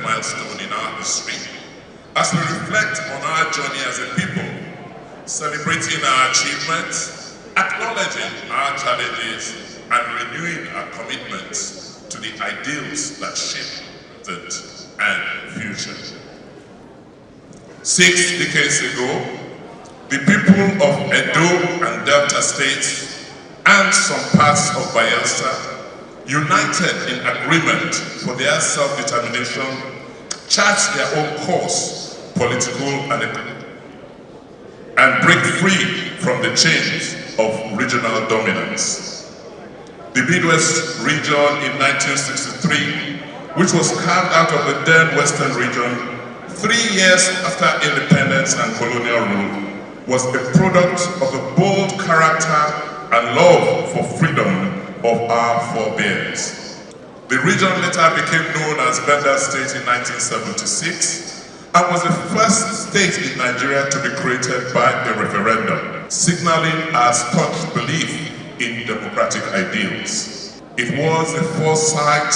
milestone in our history as we reflect on our journey as a people, celebrating our achievements, acknowledging our challenges, and renewing our commitments to the ideals that shape the and future. 6 decades ago, the people of Edo and Delta states and some parts of Bayelsa united in agreement for their self-determination, charted their own course, political and economic, and break free from the chains of regional dominance. The Midwest region in 1963, which was carved out of the then Western region 3 years after independence and colonial rule, was a product of the bold character and love for freedom of our forebears. The region later became known as Benin State in 1976 and was the first state in Nigeria to be created by a referendum, signaling our staunch belief in democratic ideals. It was the foresight,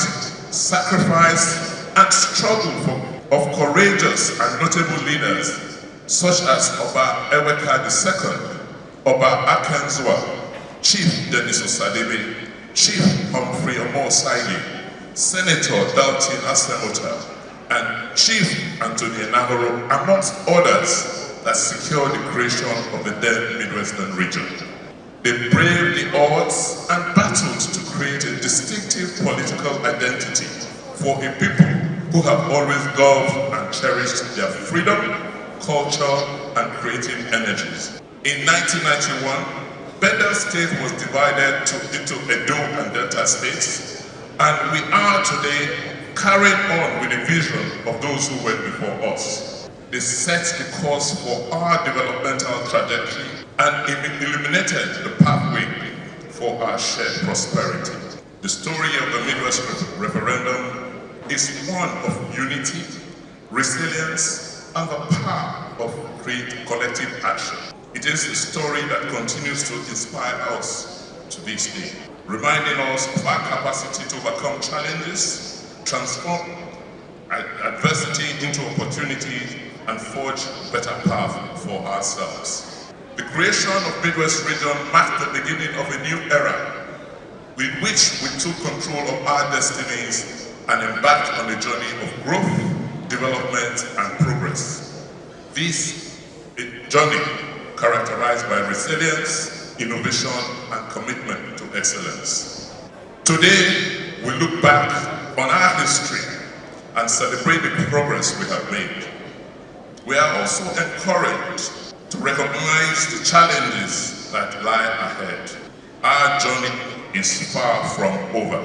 sacrifice, and struggle of courageous and notable leaders such as Oviawe II, Oba Akenzua, Chief Dennis Osadebe, Chief Humphrey Omosayi, Senator Dalton Asemota, and Chief Anthony Nahoro, amongst others, that secured the creation of the then Midwestern region. They braved the odds and battled to create a distinctive political identity for a people who have always loved and cherished their freedom, culture, and creative energies. In 1991, Benin State was divided into Edo and Delta states, and we are today carrying on with the vision of those who went before us. They set the course for our developmental trajectory and illuminated the pathway for our shared prosperity. The story of the Midwest referendum is one of unity, resilience, and the power of collective action. It is a story that continues to inspire us to this day, reminding us of our capacity to overcome challenges, transform adversity into opportunity, and forge a better path for ourselves. The creation of Midwest region marked the beginning of a new era with which we took control of our destinies and embarked on a journey of growth, development, and progress. This is a journey characterized by resilience, innovation, and commitment to excellence. Today, we look back on our history and celebrate the progress we have made. We are also encouraged to recognize the challenges that lie ahead. Our journey is far from over.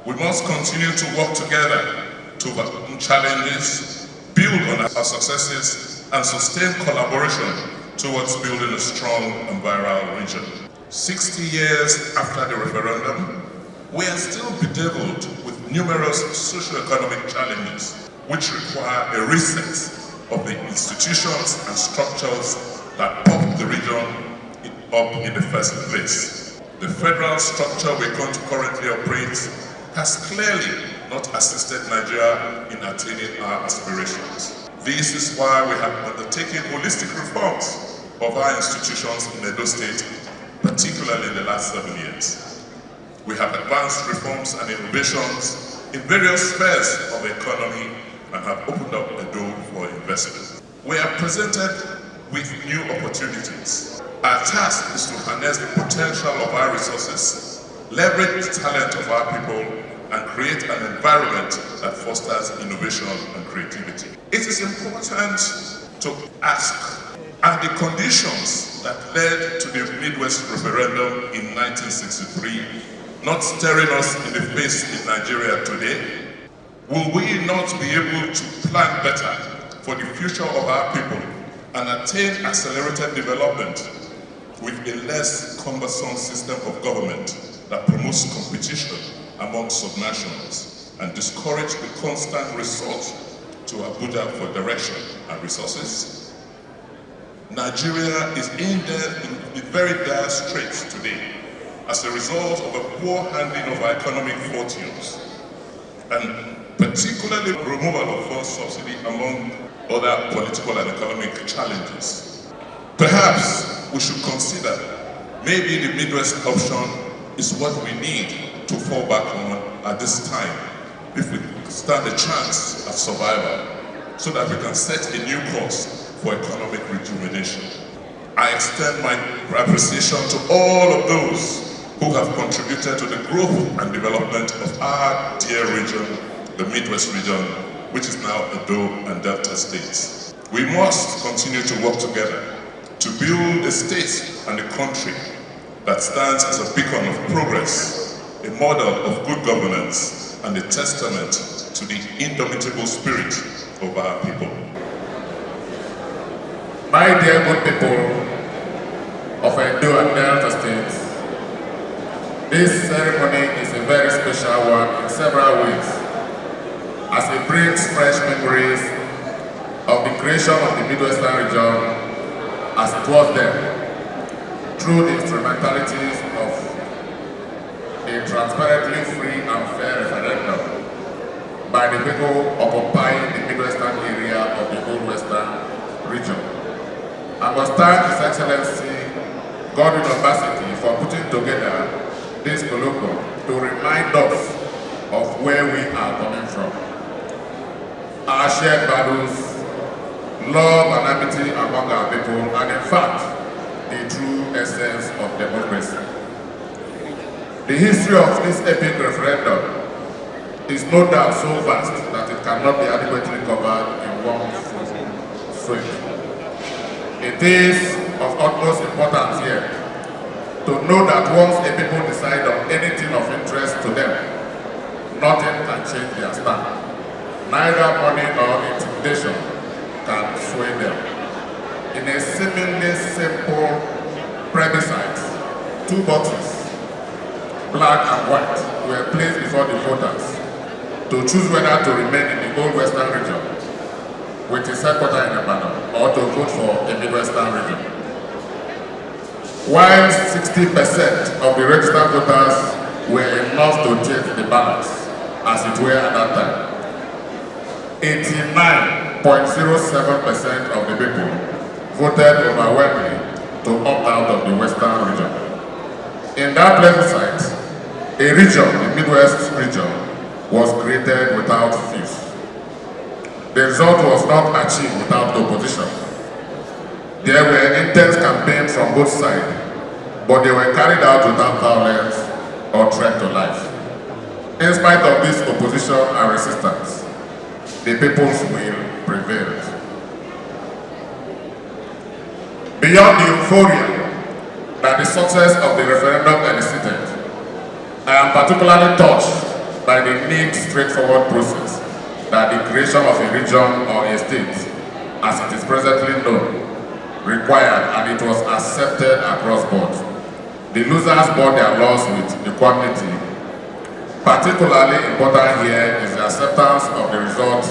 We must continue to work together to overcome challenges, build on our successes, and sustain collaboration towards building a strong and viral region. 60 years after the referendum, we are still bedeviled with numerous socio-economic challenges which require a reset of the institutions and structures that propped the region up in the first place. The federal structure we currently operate has clearly not assisted Nigeria in attaining our aspirations. This is why we have undertaken holistic reforms of our institutions in Edo State, particularly in the last 7 years. We have advanced reforms and innovations in various spheres of the economy and have opened up a door for investment. We are presented with new opportunities. Our task is to harness the potential of our resources, leverage the talent of our people, and create an environment that fosters innovation and creativity. It is important to ask, are the conditions that led to the Midwest referendum in 1963 not staring us in the face in Nigeria today? Will we not be able to plan better for the future of our people and attain accelerated development with a less cumbersome system of government that promotes competition among subnationals and discourage the constant resort to Abuja for direction and resources? Nigeria is in very dire straits today as a result of a poor handling of our economic fortunes and particularly removal of fuel subsidy among other political and economic challenges. Perhaps we should consider maybe the Midwest option is what we need to fall back on at this time if we stand a chance of survival, so that we can set a new course for economic rejuvenation. I extend my appreciation to all of those who have contributed to the growth and development of our dear region, the Midwest region, which is now Edo and Delta states. We must continue to work together to build a state and a country that stands as a beacon of progress, a model of good governance, and a testament to the indomitable spirit of our people. My dear good people of Edo and Delta states, this ceremony is a very special one in several ways, as it brings fresh memories of the creation of the Midwestern region as it was then, through the instrumentalities of a transparently free and fair referendum by the people occupying the Midwestern area of the whole Western region. I must thank His Excellency Godwin Obaseki for putting together this colloquium to remind us of where we are coming from. Our shared values, love and amity among our people, and in fact, the true essence of democracy. The history of this epic referendum is no doubt so vast that it cannot be adequately covered in one sweep. It is of utmost importance here to know that once a people decide on anything of interest to them, nothing can change their stand. Neither money nor intimidation can sway them. In a seemingly simple plebiscite, 2 boxes, black and white, were placed before the voters to choose whether to remain in the old Western region with its headquarters in Benin or to vote for a Midwestern region. While 60% of the registered voters were enough to change the balance, as it were at that time, 89.07% of the people voted overwhelmingly to opt out of the Western region. In that plebiscite, a region, the Midwest region, was created without fees. The result was not achieved without opposition. There were intense campaigns from both sides, but they were carried out without violence or threat to life. In spite of this opposition and resistance, the people's will prevailed. Beyond the euphoria that the success of the referendum elicited, I am particularly touched by the neat, straightforward process that the creation of a region or a state, as it is presently known, required, and it was accepted across board. The losers bore their loss with equanimity. Particularly important here is the acceptance of the result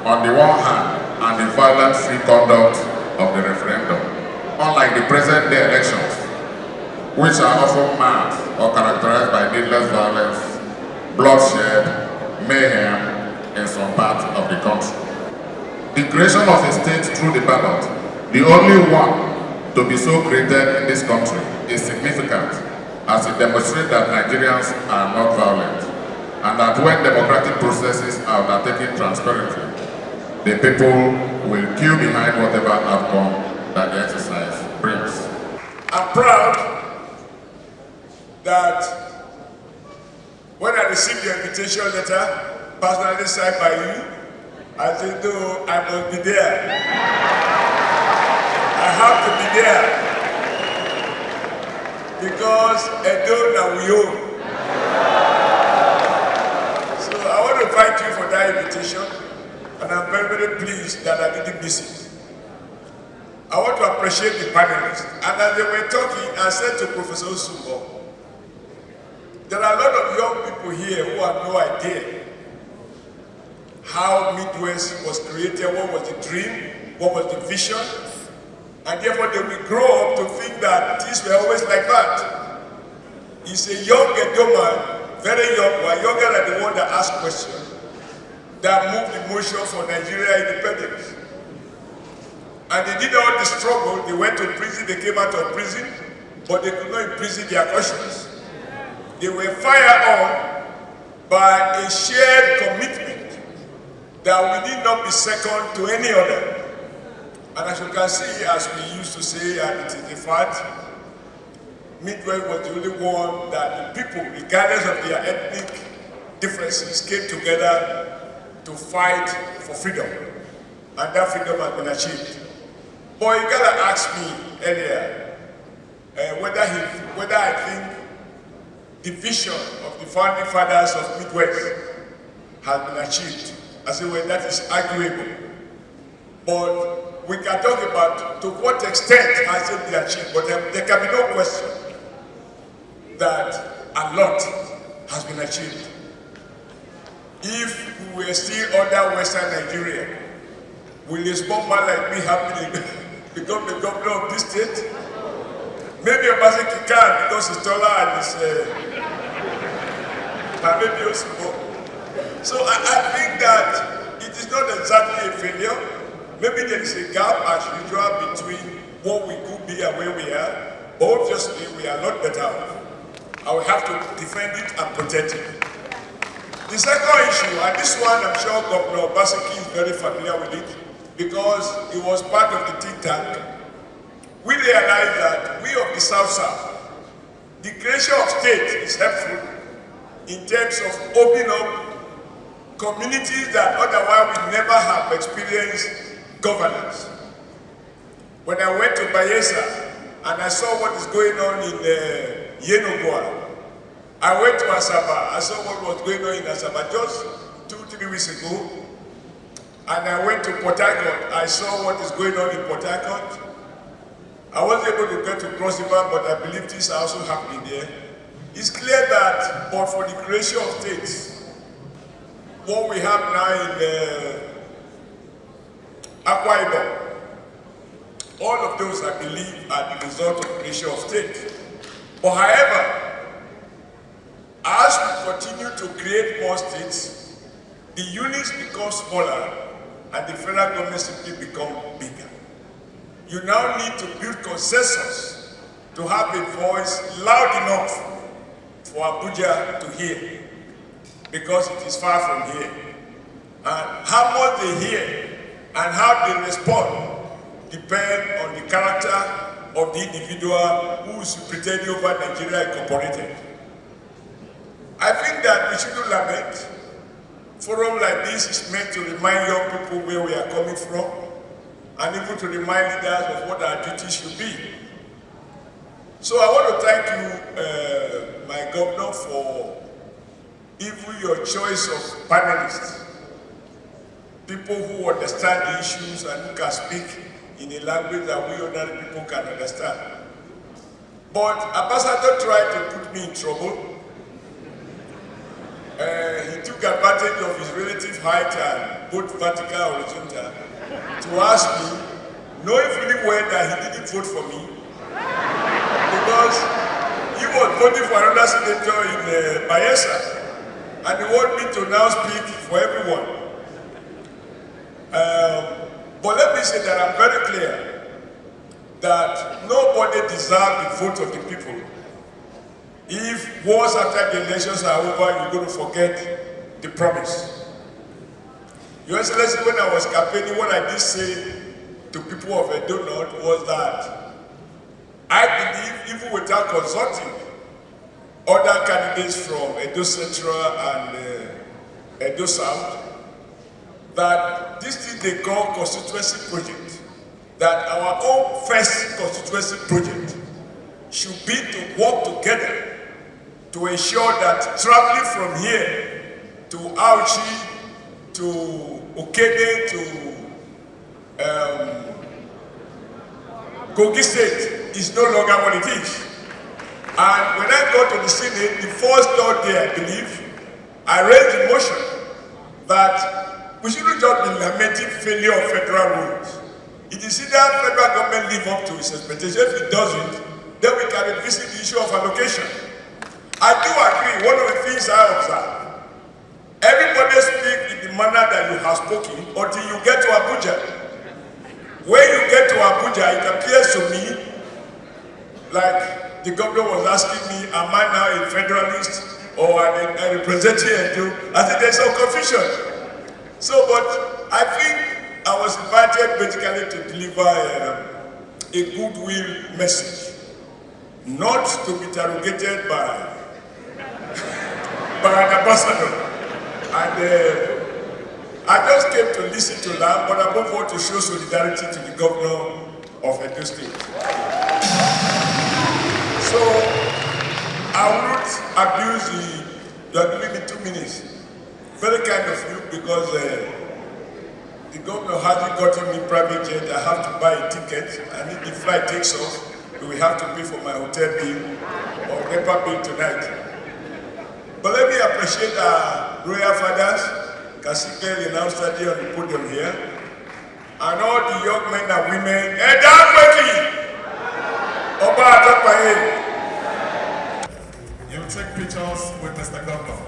on the one hand and the violent free conduct of the referendum. Unlike the present day elections, which are often marked or characterized by needless violence, bloodshed, mayhem in some parts of the country. The creation of a state through the ballot, the only one to be so created in this country, is significant, as it demonstrates that Nigerians are not violent, and that when democratic processes are undertaken transparently, the people will queue behind whatever outcome that the exercise brings. I'm proud that when I received the invitation letter, personally signed by you, I said, no, I must be there. I have to be there. Because Edo na we own. So I want to thank you for that invitation, and I'm very, very pleased that I didn't miss it. I want to appreciate the panelists. And as they were talking, I said to Professor Osumbo, there are a lot of young people here who have no idea how Midwest was created, what was the dream, what was the vision, and therefore they will grow up to think that things were always like that. He's a young Edo man, very young one, younger than the one that asked questions. that moved the motion for Nigeria independence. And they did all the struggle. They went to prison, they came out of prison, but they could not imprison their conscience. They were fired on by a shared commitment that we need not be second to any other. And as you can see, as we used to say, and it is a fact, Midwest was the only one that the people, regardless of their ethnic differences, came together to fight for freedom. And that freedom has been achieved. But you gotta ask me earlier whether I think the vision of the founding fathers of Midwest has been achieved. I say, well, that is arguable. But we can talk about to what extent has it been achieved. But there can be no question that a lot has been achieved. If we were still under Western Nigeria, will a small man like me happily become the governor of this state? Maybe Obaseki can because he's taller and he's maybe also more. So I think that it is not exactly a failure. Maybe there is a gap as usual between what we could be and where we are. But obviously we are not better off. I will have to defend it and protect it. The second issue, and this one I'm sure Governor Obaseki is very familiar with it, because he was part of the think tank. We realize that we of the South, the creation of state is helpful in terms of opening up communities that otherwise would never have experienced governance. When I went to Bayelsa and I saw what is going on in Yenogwa, I went to Asaba, I saw what was going on in Asaba just 2-3 weeks ago, and I went to Port Harcourt, I saw what is going on in Port Harcourt. I wasn't able to get to Cross River, but I believe this are also happening there. It's clear that, but for the creation of states, what we have now in Akwa Ibom, all of those, I believe, are the result of creation of states. But however, as we continue to create more states, the units become smaller and the federal government simply become bigger. You now need to build consensus to have a voice loud enough for Abuja to hear, because it is far from here. And how much they hear and how they respond depend on the character of the individual who is pretending over Nigeria Incorporated. I think that we shouldn't lament. Forum like this is meant to remind young people where we are coming from, and even to remind leaders of what our duties should be. So I want to thank you, my governor, for even your choice of panelists, people who understand the issues and who can speak in a language that we ordinary people can understand. But Ambassador tried to put me in trouble. He took advantage of his relative height and both vertical and horizontal to ask me, knowing fully well that he didn't vote for me, because he was voting for another senator in Bayelsa, and he wanted me to now speak for everyone. But let me say that I'm very clear that nobody deserves the vote of the people. If once after the elections are over, you're going to forget the promise. Your Excellency, when I was campaigning, what I did say to people of Edo North was that I believe, even without consulting other candidates from Edo Central and Edo South, that this thing they call constituency project, that our own first constituency project should be to work together to ensure that traveling from here to Auchi, to Okene, to Kogi State is no longer what it is. And when I got to the Senate, the first thought there, I believe, I raised the motion that we shouldn't just be lamenting failure of federal rules. It is either federal government live up to its expectations. If it doesn't, then we can revisit the issue of allocation. I do agree, one of the things I observe, everybody speaks in the manner that you have spoken until you get to Abuja. When you get to Abuja, it appears to me like the governor was asking me, am I now a federalist or a representative? I said, there's some confusion. So, but I think I was invited basically to deliver a goodwill message, not to be interrogated by an ambassador. And I just came to listen to that, but above all to show solidarity to the governor of Edo State. So I won't abuse you are giving me 2 minutes. Very kind of you, because the governor hasn't gotten me private jet. I have to buy a ticket. And if the flight takes off, we have to pay for my hotel bill or NEPA bill tonight. But let me appreciate our royal fathers, Kasike, the now study on the podium here, and all the young men and women. You take pictures with Mr. Governor.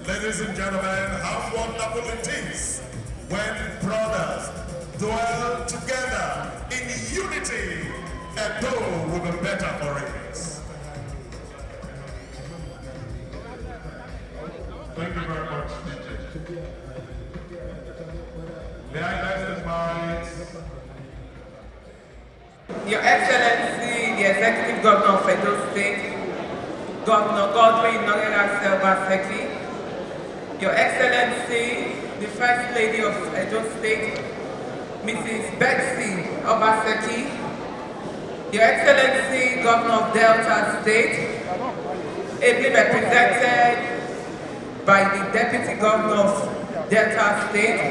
Ladies and gentlemen, how wonderful it is when brothers dwell together in unity. Edo will be better for it. Thank you very much, DJ. May I next invite Your Excellency, the Executive Governor of Edo State, Governor Godwin Nogera Selvaseki, Your Excellency, the First Lady of Edo State, Mrs. Betsy Obaseki, Your Excellency, Governor of Delta State, ably represented by the Deputy Governor of Delta State,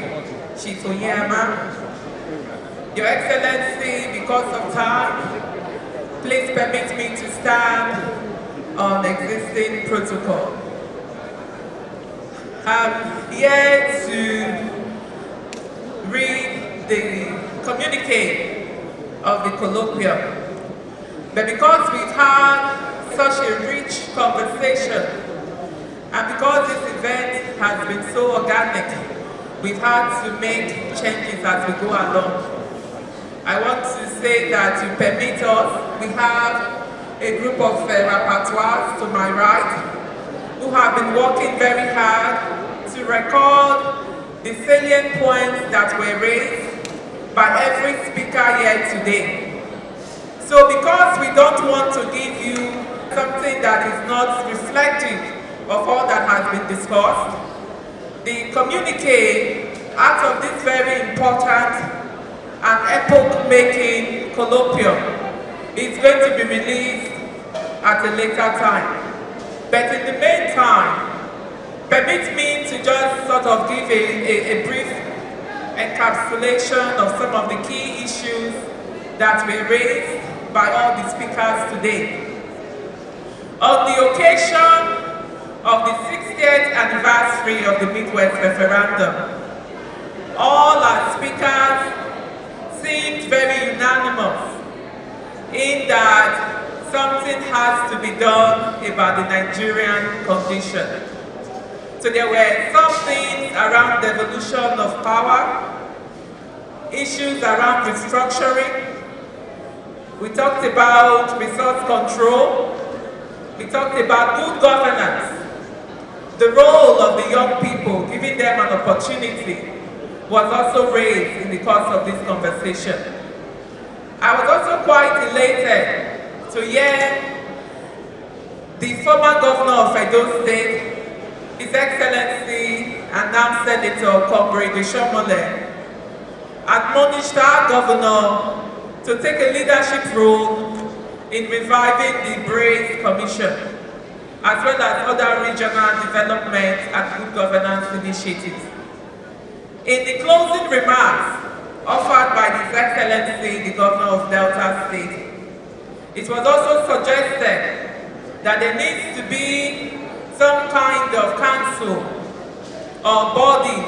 Chief Oviawe. Your Excellency, because of time, please permit me to stand on existing protocol. I'm here to read the communique of the colloquium. But because we've had such a rich conversation, and because this event has been so organic, we've had to make changes as we go along. I want to say that you permit us, we have a group of rapporteurs to my right who have been working very hard to record the salient points that were raised by every speaker here today. So because we don't want to give you something that is not reflective of all that has been discussed, the communique out of this very important and epoch-making colloquium is going to be released at a later time. But in the meantime, permit me to just sort of give a brief encapsulation of some of the key issues that were raised by all the speakers today. On the occasion of the 60th anniversary of the Midwest referendum, all our speakers seemed very unanimous in that something has to be done about the Nigerian condition. So there were some things around devolution of power, issues around restructuring. We talked about resource control. We talked about good governance. The role of the young people, giving them an opportunity, was also raised in the course of this conversation. I was also quite elated to hear the former governor of Edo State, His Excellency and now Senator Comrade Shomole, admonished our governor to take a leadership role in reviving the BRACE Commission, as well as other regional development and good governance initiatives. In the closing remarks offered by His Excellency, the Governor of Delta State, it was also suggested that there needs to be some kind of council or body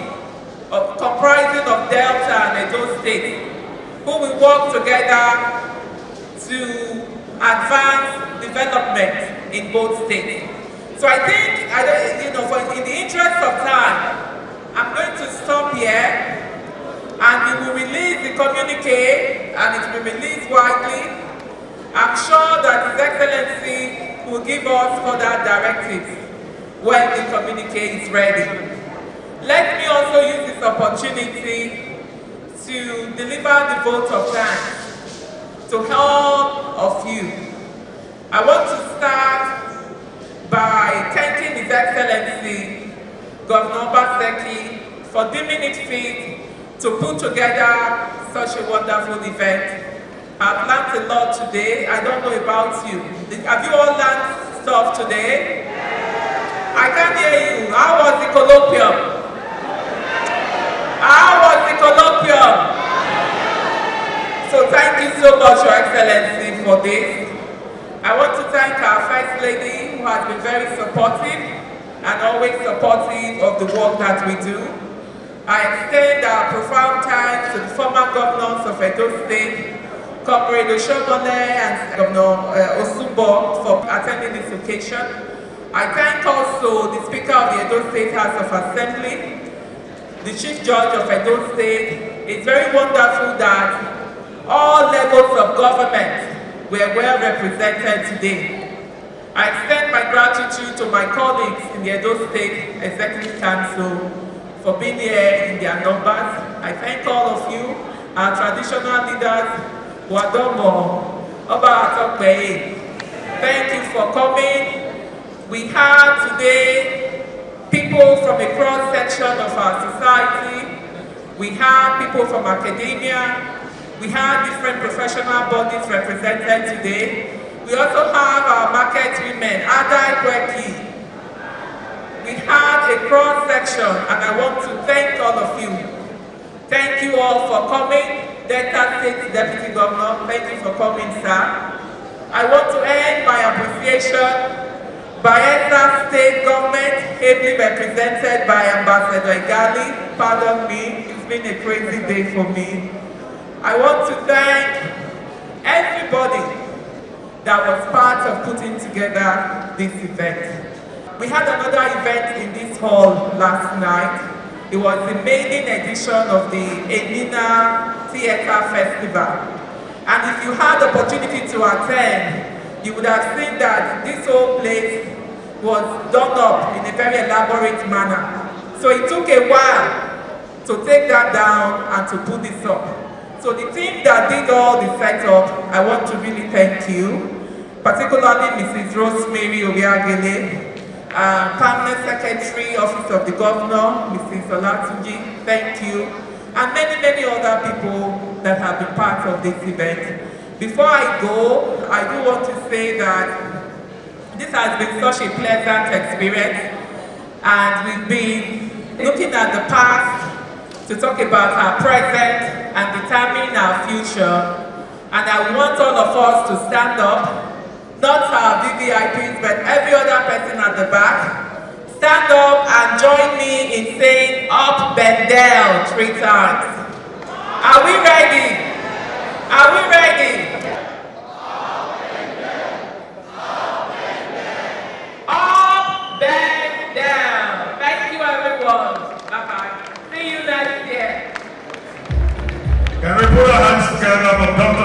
comprising of Delta and Edo State who will work together to advance development in both states. So I think, in the interest of time, I'm going to stop here, and we will release the communique, and it will be released widely. I'm sure that His Excellency will give us further directives when the communique is ready. Let me also use this opportunity to deliver the vote of thanks to all of you. I want to start by thanking His Excellency Governor Obaseki for deeming it fit to put together such a wonderful event. I've learned a lot today. I don't know about you. Have you all learned stuff today? I can't hear you. How was the colloquium? How was the colloquium? So thank you so much, Your Excellency, for this. I want to thank our First Lady, who has been very supportive and always supportive of the work that we do. I extend our profound thanks to the former governors of Edo State, Comrade Oshomole and Governor Osumbo, for attending this occasion. I thank also the Speaker of the Edo State House of Assembly, the Chief Judge of Edo State. It's very wonderful that all levels of government were well represented today. I extend my gratitude to my colleagues in the Edo State Executive Council for being here in their numbers. I thank all of you, our traditional leaders, Wadomo, Oba Atokbe. Thank you for coming. We have today people from a cross-section of our society. We have people from academia. We have different professional bodies represented today. We also have our market women, Ada Ikweki. We have a cross-section, and I want to thank all of you. Thank you all for coming. Delta State Deputy Governor, thank you for coming, sir. I want to end my appreciation by Bayelsa State Government, ably represented by Ambassador Igali. Pardon me, it's been a crazy day for me. I want to thank everybody that was part of putting together this event. We had another event in this hall last night. It was the maiden edition of the Enina Theatre Festival. And if you had the opportunity to attend, you would have seen that this whole place was done up in a very elaborate manner. So it took a while to take that down and to put this up. So the team that did all the setup, I want to really thank you, particularly Mrs. Rosemary Oviawe, Permanent Secretary, Office of the Governor, Mrs. Olatunji, thank you, and many, many other people that have been part of this event. Before I go, I do want to say that this has been such a pleasant experience, and we've been looking at the past to talk about our present and determine our future. And I want all of us to stand up, not our VVIPs, but every other person at the back. Stand up and join me in saying up Bendel 3 times. Are we ready? Are we ready? Up Bendel. Thank you, everyone. Bye-bye. See you next year. Can we put our hands together for Dr.